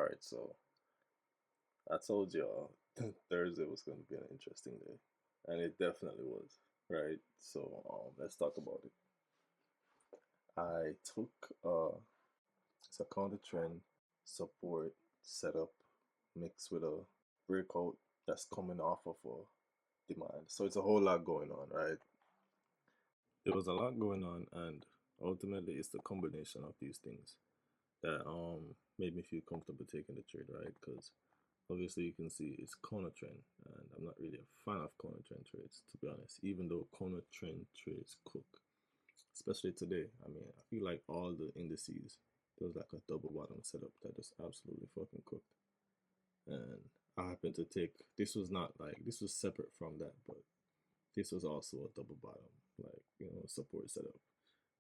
Alright, so I told y'all Thursday was going to be an interesting day, and it definitely was, right? So let's talk about it. I took it's a counter trend support setup mixed with a breakout that's coming off of a demand. So it's a whole lot going on, right? There was a lot going on, and ultimately it's the combination of these things that made me feel comfortable taking the trade, right? Because obviously you can see it's corner trend, and I'm not really a fan of corner trend trades, to be honest, even though corner trend trades cook, especially today. I mean, I feel like all the indices, there was like a double bottom setup that just absolutely fucking cooked. And I happened to take, this was not like, this was separate from that, but this was also a double bottom, like, support setup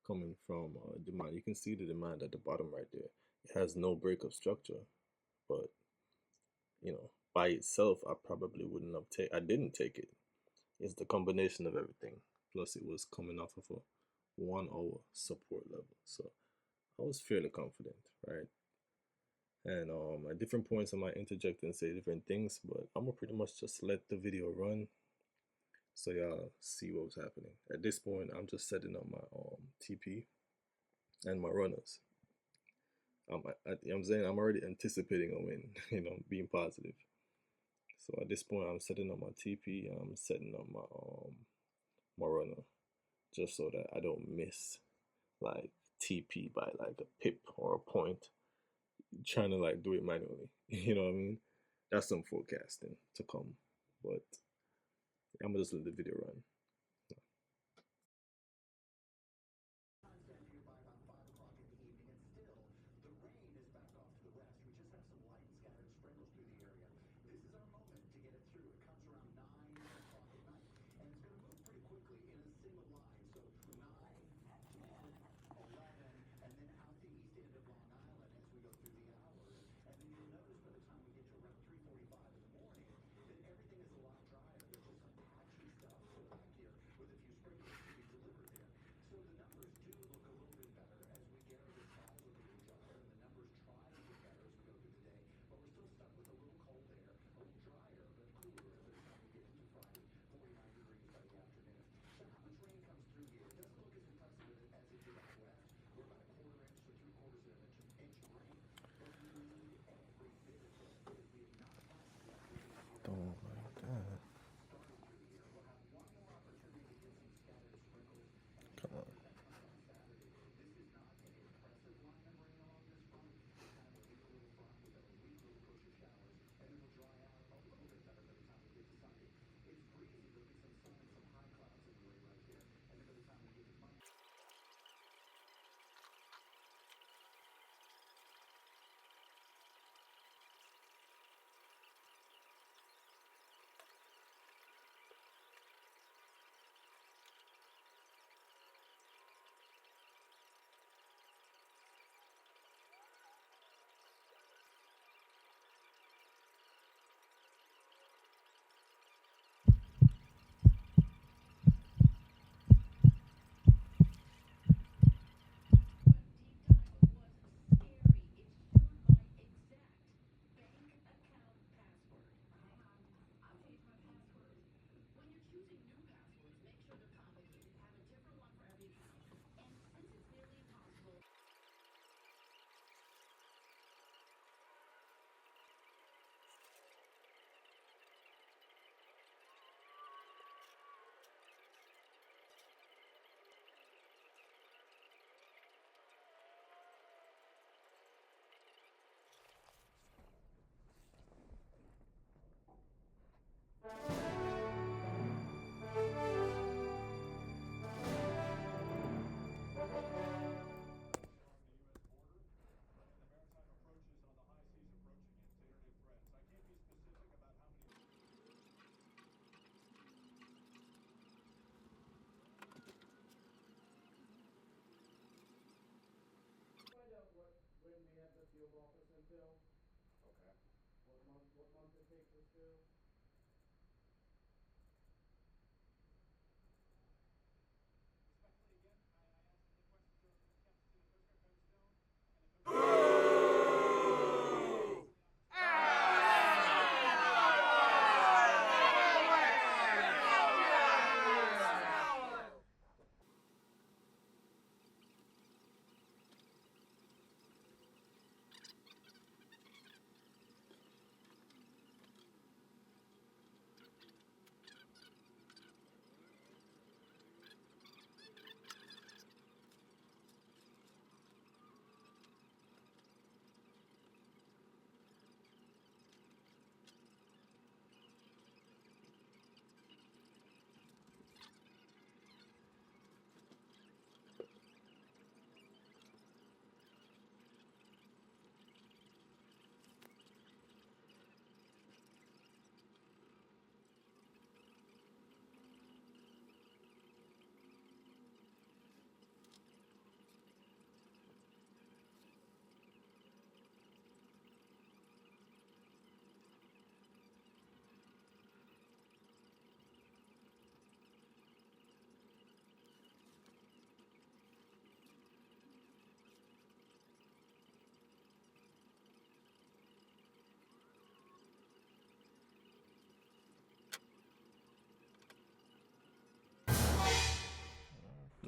coming from demand. You can see the demand at the bottom right there. It has no breakup structure, but by itself, I probably wouldn't have taken. I didn't take it. It's the combination of everything. Plus, it was coming off of a 1 hour support level, so I was fairly confident, right? And at different points, I might interject and say different things, but I'm gonna pretty much just let the video run so y'all see what was happening. At this point, I'm just setting up my TP and my runners. I'm saying I'm already anticipating a win, being positive. So at this point, I'm setting up my TP. I'm setting up my runner just so that I don't miss like TP by like a pip or a point. Trying to like do it manually. You know what I mean? That's some forecasting to come. But I'm gonna just let the video run. Don't like that. Come on.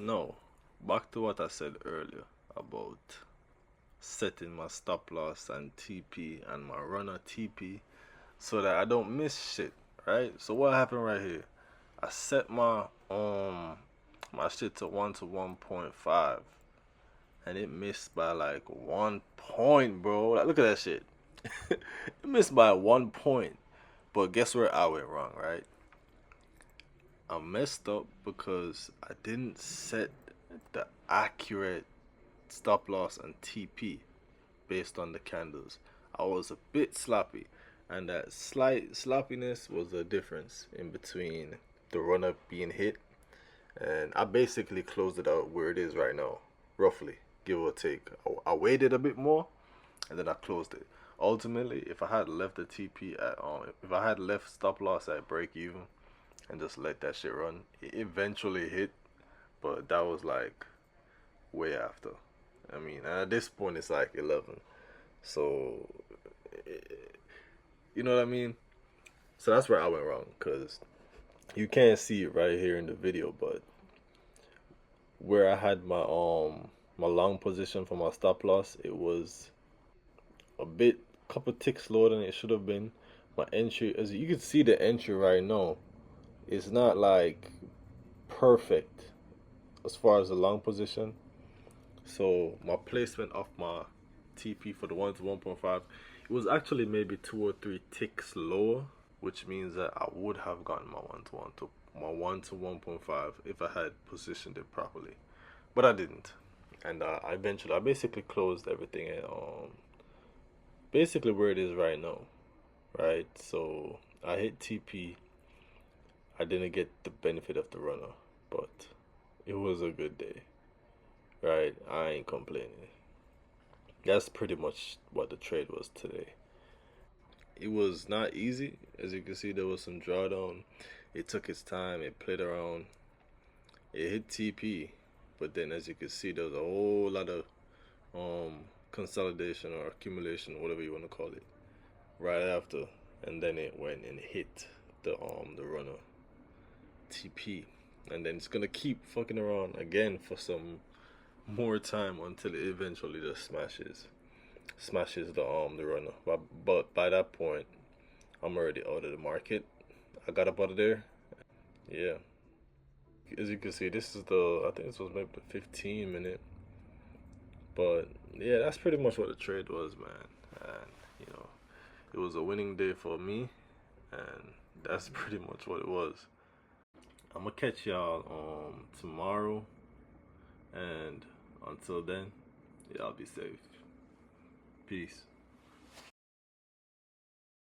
No, back to what I said earlier about setting my stop loss and TP and my runner TP so that I don't miss shit, right? So what happened right here? I set my shit to 1 to 1.5 and it missed by like 1 point, bro. Like, look at that shit. It missed by 1 point. But guess where I went wrong, right? I messed up because I didn't set the accurate stop loss and TP based on the candles. I was a bit sloppy, and that slight sloppiness was the difference in between the run up being hit, and I basically closed it out where it is right now, roughly, give or take. I waited a bit more, and then I closed it. Ultimately, if I had left the TP at if I had left stop loss at break even and just let that shit run, it eventually hit, but that was like way after. I mean, and at this point it's like 11. So, you know what I mean? So that's where I went wrong because you can't see it right here in the video, but where I had my long position for my stop loss, it was a bit couple ticks lower than it should have been. My entry, as you can see, the entry right now is not like perfect as far as the long position. So my placement of my TP for the 1 to 1.5, it was actually maybe 2 or 3 ticks lower, which means that I would have gotten my 1 to 1.5 if I had positioned it properly, but I didn't, and I basically closed everything at basically where it is right now, right? So I hit TP. I didn't get the benefit of the runner, but it was a good day, right? I ain't complaining. That's pretty much what the trade was today. It was not easy. As you can see, there was some drawdown. It took its time. It played around. It hit TP, but then as you can see, there was a whole lot of consolidation or accumulation, whatever you want to call it, right after, and then it went and hit the runner TP, and then it's gonna keep fucking around again for some more time until it eventually just smashes the runner. But by that point, I'm already out of the market. I got up out of there. Yeah, as you can see, this is I think this was maybe the 15 minute. But yeah, that's pretty much what the trade was, man. And you know, it was a winning day for me, and that's pretty much what it was. I'm gonna catch y'all tomorrow, and until then, y'all be safe. Peace.